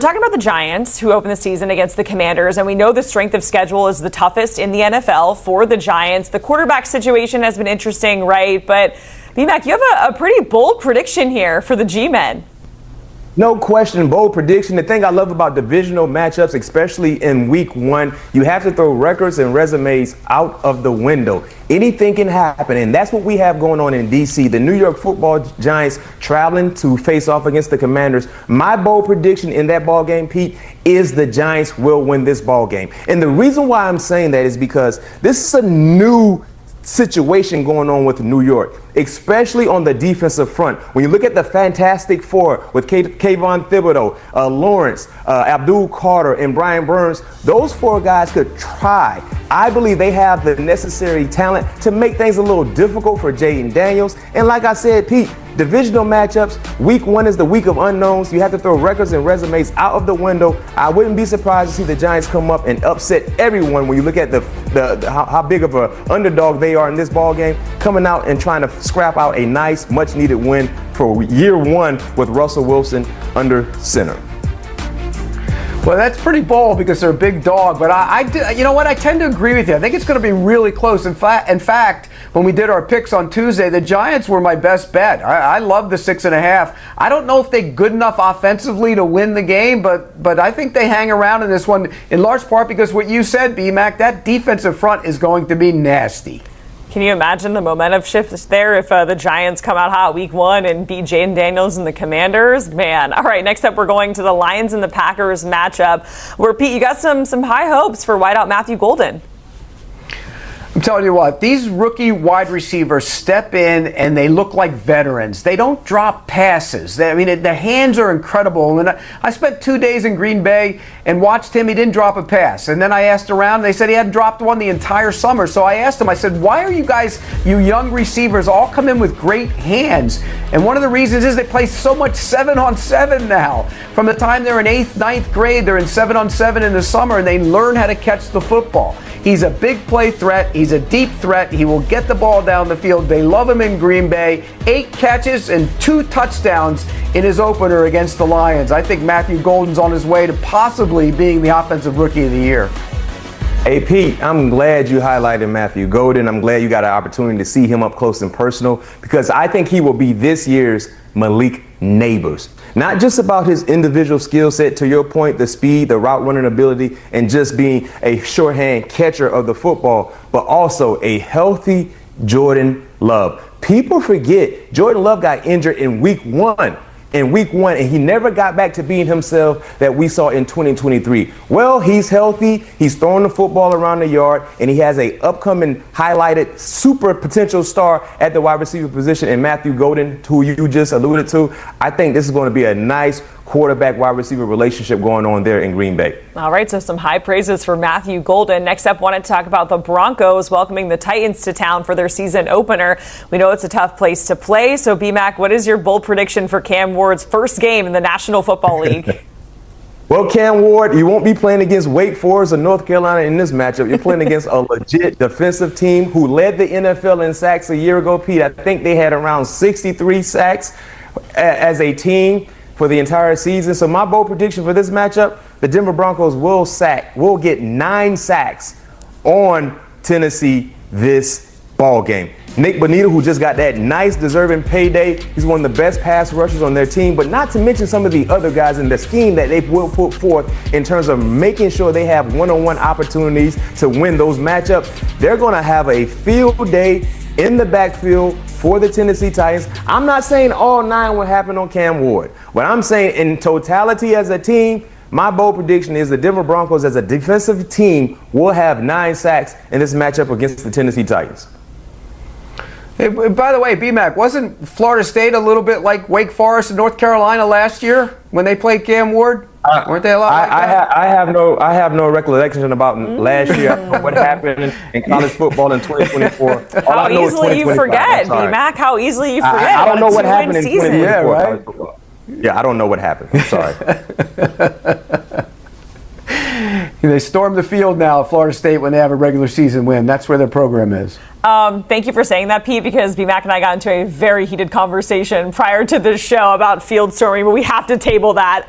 Talking about the Giants, who opened the season against the Commanders, and we know the strength of schedule is the toughest in the NFL for the Giants. The quarterback situation has been interesting, right? But B-Mac, you have a pretty bold prediction here for the G-Men. No question, bold prediction. The thing I love about divisional matchups, especially in week one, you have to throw records and resumes out of the window. Anything can happen, and that's what we have going on in D.C. The New York Football Giants traveling to face off against the Commanders. My bold prediction in that ball game, Pete, is the Giants will win this ball game. And the reason why I'm saying that is because this is a new situation going on with New York, especially on the defensive front. When you look at the Fantastic Four with Kayvon Thibodeau, Lawrence, Abdul Carter, and Brian Burns, those four guys could try. I believe they have the necessary talent to make things a little difficult for Jaden Daniels. And like I said, Pete, divisional matchups, week one is the week of unknowns. You have to throw records and resumes out of the window. I wouldn't be surprised to see the Giants come up and upset everyone when you look at how big of an underdog they are in this ball game, coming out and trying to scrap out a nice, much-needed win for year one with Russell Wilson under center. Well, that's pretty bold because they're a big dog, but you know what? I tend to agree with you. I think it's going to be really close. In fact, when we did our picks on Tuesday, the Giants were my best bet. I love the 6.5. I don't know if they're good enough offensively to win the game, but I think they hang around in this one in large part because what you said, B-Mac, that defensive front is going to be nasty. Can you imagine the momentum shift there if the Giants come out hot week one and beat Jaden Daniels and the Commanders? Man. All right, next up we're going to the Lions and the Packers matchup where, Pete, you got some high hopes for wideout Matthew Golden. I'm telling you what, these rookie wide receivers step in and they look like veterans. They don't drop passes. Their hands are incredible. And I spent 2 days in Green Bay and watched him. He didn't drop a pass. And then I asked around, and they said he hadn't dropped one the entire summer. So I asked him, I said, why are you guys, you young receivers, all come in with great hands? And one of the reasons is they play so much 7-on-7 now. From the time they're in 8th, 9th grade, they're in 7-on-7 in the summer, and they learn how to catch the football. He's a big play threat. He's a deep threat. He will get the ball down the field. They love him in Green Bay. 8 catches and 2 touchdowns in his opener against the Lions. I think Matthew Golden's on his way to possibly being the offensive rookie of the year. Hey, Pete, I'm glad you highlighted Matthew Golden. I'm glad you got an opportunity to see him up close and personal because I think he will be this year's Malik Neighbors. Not just about his individual skill set, to your point, the speed, the route running ability, and just being a shorthand catcher of the football, but also a healthy Jordan Love. People forget Jordan Love got injured in week one. And he never got back to being himself that we saw in 2023. Well, he's healthy, he's throwing the football around the yard, and he has a upcoming highlighted super potential star at the wide receiver position in Matthew Golden, who you just alluded to. I think this is going to be a nice quarterback wide receiver relationship going on there in Green Bay. All right, so some high praises for Matthew Golden. Next up, want to talk about the Broncos welcoming the Titans to town for their season opener. We know it's a tough place to play. So, B-Mac, what is your bold prediction for Cam Ward's first game in the National Football League? Well, Cam Ward, you won't be playing against Wake Forest or North Carolina in this matchup. You're playing against a legit defensive team who led the NFL in sacks a year ago, Pete. I think they had around 63 sacks as a team for the entire season. So my bold prediction for this matchup, the Denver Broncos will get 9 sacks on Tennessee this ball game. Nick Bonita, who just got that nice deserving payday, he's one of the best pass rushers on their team, but not to mention some of the other guys in the scheme that they will put forth in terms of making sure they have one-on-one opportunities to win those matchups. They're going to have a field day in the backfield for the Tennessee Titans. I'm not saying all 9 will happen on Cam Ward, but I'm saying in totality as a team, my bold prediction is the Denver Broncos as a defensive team will have 9 sacks in this matchup against the Tennessee Titans. Hey, by the way, B-Mac, wasn't Florida State a little bit like Wake Forest and North Carolina last year when they played Cam Ward? Weren't they a lot like that? I have no recollection about last year. I don't know what happened in college football in 2024. How easily you forget, B-Mac. How easily you forget. I don't know what happened in 2024. Yeah, right? Yeah, I don't know what happened. I'm sorry. They storm the field now at Florida State when they have a regular season win. That's where their program is. Thank you for saying that, Pete, because BMAC and I got into a very heated conversation prior to this show about field storming, but we have to table that.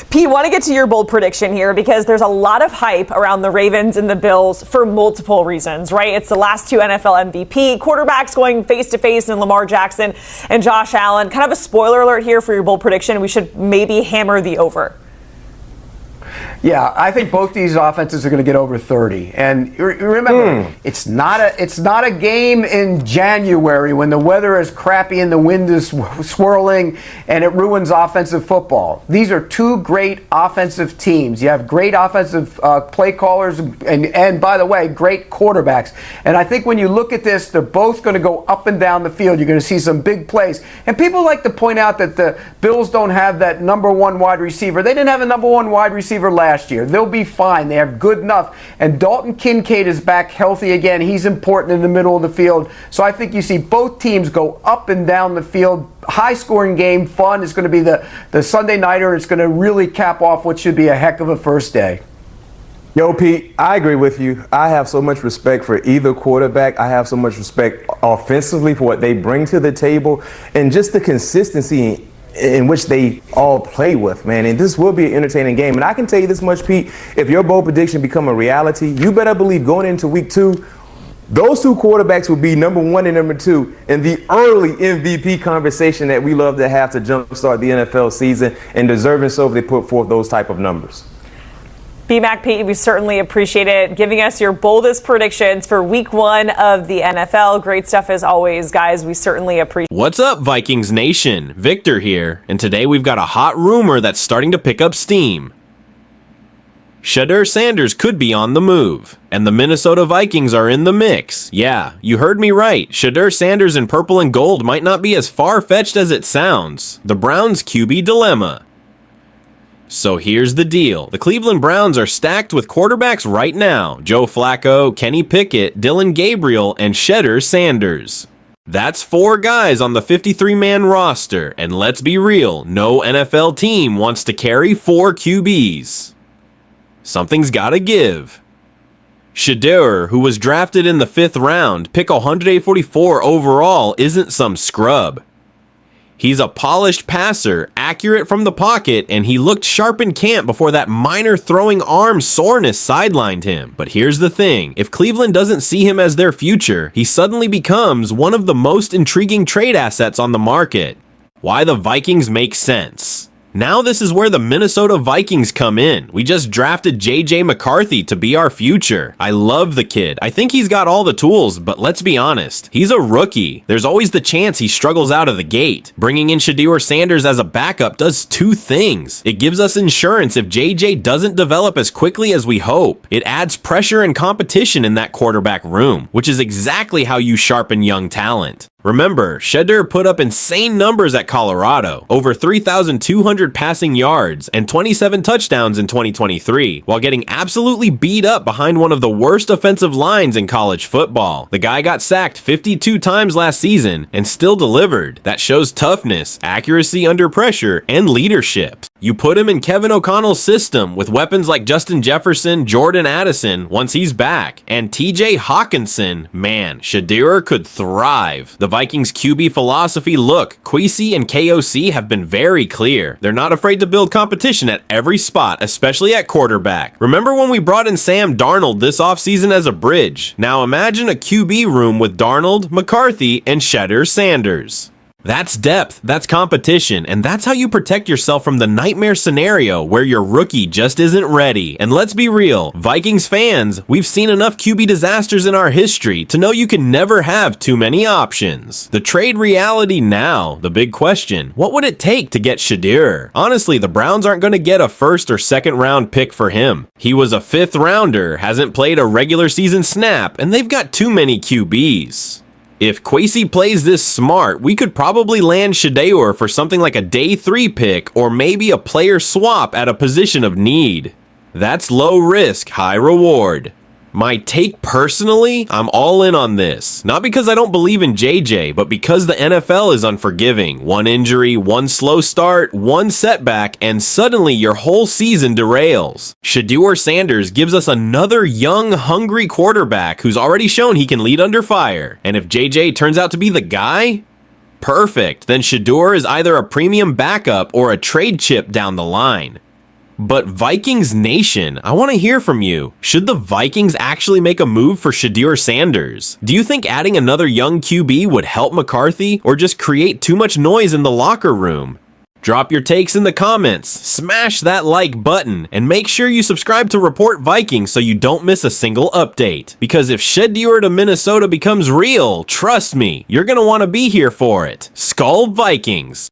Pete, want to get to your bold prediction here because there's a lot of hype around the Ravens and the Bills for multiple reasons, right? It's the last two NFL MVP quarterbacks going face-to-face in Lamar Jackson and Josh Allen. Kind of a spoiler alert here for your bold prediction. We should maybe hammer the over. Yeah, I think both these offenses are going to get over 30. And remember, it's not a game in January when the weather is crappy and the wind is swirling and it ruins offensive football. These are two great offensive teams. You have great offensive play callers and by the way, great quarterbacks. And I think when you look at this, they're both going to go up and down the field. You're going to see some big plays. And people like to point out that the Bills don't have that number one wide receiver. They didn't have a number one wide receiver last year. They'll be fine. They have good enough. And Dalton Kincaid is back healthy again. He's important in the middle of the field. So I think you see both teams go up and down the field. High-scoring game, fun. It's going to be the Sunday nighter. It's going to really cap off what should be a heck of a first day. Yo, Pete, I agree with you. I have so much respect for either quarterback. I have so much respect offensively for what they bring to the table and just the consistency in which they all play with, man. And this will be an entertaining game. And I can tell you this much, Pete, if your bold prediction become a reality, you better believe going into week 2, those two quarterbacks will be number 1 and number 2 in the early MVP conversation that we love to have to jumpstart the NFL season, and deserving so if they put forth those type of numbers. BMAC, Pete, we certainly appreciate it. Giving us your boldest predictions for week 1 of the NFL. Great stuff as always, guys. We certainly appreciate it. What's up, Vikings Nation? Victor here, and today we've got a hot rumor that's starting to pick up steam. Shedeur Sanders could be on the move, and the Minnesota Vikings are in the mix. Yeah, you heard me right. Shedeur Sanders in purple and gold might not be as far-fetched as it sounds. The Browns' QB dilemma. So here's the deal. The Cleveland Browns are stacked with quarterbacks right now. Joe Flacco, Kenny Pickett, Dylan Gabriel, and Shedeur Sanders. That's 4 guys on the 53-man roster, and let's be real, no NFL team wants to carry 4 QBs. Something's gotta give. Shedeur, who was drafted in the 5th round, pick 144 overall, isn't some scrub. He's a polished passer, accurate from the pocket, and he looked sharp in camp before that minor throwing arm soreness sidelined him. But here's the thing, if Cleveland doesn't see him as their future, he suddenly becomes one of the most intriguing trade assets on the market. Why the Vikings make sense. Now this is where the Minnesota Vikings come in. We just drafted J.J. McCarthy to be our future. I love the kid. I think he's got all the tools, but let's be honest. He's a rookie. There's always the chance he struggles out of the gate. Bringing in Shedeur Sanders as a backup does 2 things. It gives us insurance if J.J. doesn't develop as quickly as we hope. It adds pressure and competition in that quarterback room, which is exactly how you sharpen young talent. Remember, Shedeur put up insane numbers at Colorado, over 3,200 passing yards and 27 touchdowns in 2023, while getting absolutely beat up behind one of the worst offensive lines in college football. The guy got sacked 52 times last season and still delivered. That shows toughness, accuracy under pressure, and leadership. You put him in Kevin O'Connell's system with weapons like Justin Jefferson, Jordan Addison once he's back, and TJ Hawkinson, man, Shedeur could thrive. The Vikings QB philosophy, look, Kwesi and KOC have been very clear. They're not afraid to build competition at every spot, especially at quarterback. Remember when we brought in Sam Darnold this offseason as a bridge? Now imagine a QB room with Darnold, McCarthy, and Shedeur Sanders. That's depth, that's competition, and that's how you protect yourself from the nightmare scenario where your rookie just isn't ready. And let's be real, Vikings fans, we've seen enough QB disasters in our history to know you can never have too many options. The trade reality now, the big question, what would it take to get Shedeur? Honestly, the Browns aren't going to get a 1st or 2nd round pick for him. He was a 5th rounder, hasn't played a regular season snap, and they've got too many QBs. If Kwesi plays this smart, we could probably land Shedeur for something like a day 3 pick or maybe a player swap at a position of need. That's low risk, high reward. My take personally, I'm all in on this. Not because I don't believe in JJ, but because the NFL is unforgiving. One injury, one slow start, one setback, and suddenly your whole season derails. Shedeur Sanders gives us another young, hungry quarterback who's already shown he can lead under fire. And if JJ turns out to be the guy, perfect. Then Shedeur is either a premium backup or a trade chip down the line. But Vikings Nation, I want to hear from you. Should the Vikings actually make a move for Shedeur Sanders? Do you think adding another young QB would help McCarthy or just create too much noise in the locker room? Drop your takes in the comments, smash that like button, and make sure you subscribe to Report Vikings so you don't miss a single update. Because if Shedeur to Minnesota becomes real, trust me, you're going to want to be here for it. Skol Vikings!